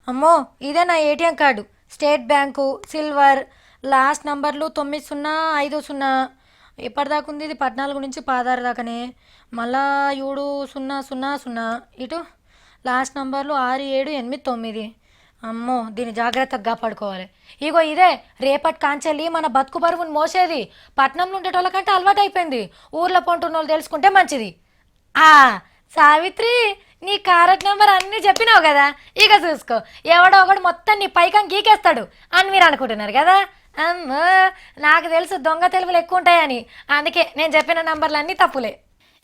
అమ్మో, ఇదే నా ATM card. State bank silver, last నంబర్లు 9050. ఎప్పటిదాకా ఉంది ఇది? 14 నుంచి 16 దాకానే. మళ్ళా 7000. ఇటు లాస్ట్ నంబర్లు 6789. అమ్మో, దీన్ని జాగ్రత్తగా కాపాడుకోవాలి. ఇగో ఇదే రేపటి కాంచెల్లి మన బతుకు బరువును మోసేది. పట్నంలో ఉండేటోళ్ళకంటే అలవాటు అయిపోయింది. ఊర్లో పొంటున్న వాళ్ళు తెలుసుకుంటే మంచిది. ఆ సావిత్రి, నీ కారెట్ నెంబర్ అన్నీ చెప్పినావు కదా. ఇక చూసుకో, ఎవడో ఒకడు మొత్తం నీ పైకం గీకేస్తాడు అని మీరు అనుకుంటున్నారు కదా. అమ్మో, నాకు తెలుసు దొంగ తెలుగులు ఎక్కువ ఉంటాయని. అందుకే నేను చెప్పిన నంబర్లు అన్నీ తప్పులే.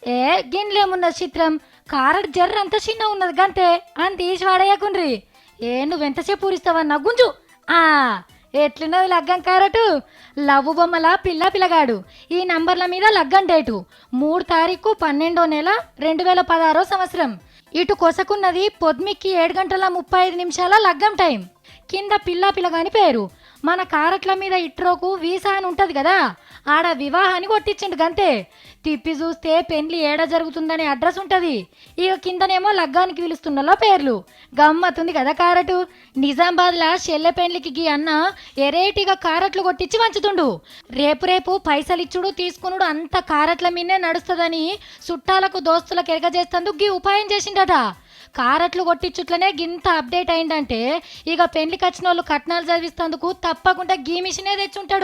ఏ గిన్లేమున్నది చిత్రం, కారట్ జర్ర అంత చిన్న ఉన్నది గంతే అని తీసి వాడేయకుండ్రి. ఏ నువ్వెంతసేపు పూరిస్తావన్నా గుంజు. ఆ ఎట్లున్నది లగ్గం కారటు? లవ్వు బొమ్మల పిల్లగాడు. ఈ నంబర్ల మీద లగ్గం డేటు 3 తారీఖు 12వ నెల 2016 సంవత్సరం. ఇటు కొసకున్నది పొద్దుమిక్కి 7 గంటల 35 నిమిషాల లగ్గం టైం. కింద పిల్లగాని పేరు. మన కారట్ల మీద ఇట్రోకు వీసా అని ఉంటది కదా, ఆడ వివాహాన్ని కొట్టించిండు గంతే. తిప్పి చూస్తే పెండ్లి ఏడ జరుగుతుందనే అడ్రస్ ఉంటది. ఇక కిందనేమో లగ్గానికి పిలుస్తున్నలో పేర్లు. గమ్మతుంది కదా కారటు. నిజామాబాద్లా షెల్లె పెండ్లికి గీ అన్న ఎరేటిగా కారట్లు కొట్టించి వంచుతుండు. రేపు పైసలిచ్చుడు తీసుకునుడు అంత కారట్ల మీదే నడుస్తుందని చుట్టాలకు దోస్తులకు ఎరగజేస్తందుకు గీ ఉపాయం చేసిండట. కారట్లు కొట్టించుట్లనే గింత అప్డేట్ అయిందంటే ఇక పెండ్లికి వచ్చిన వాళ్ళు కట్నాలు చదివిస్తందుకు తప్పకుండా గీ మిషనే తెచ్చుంటాడు.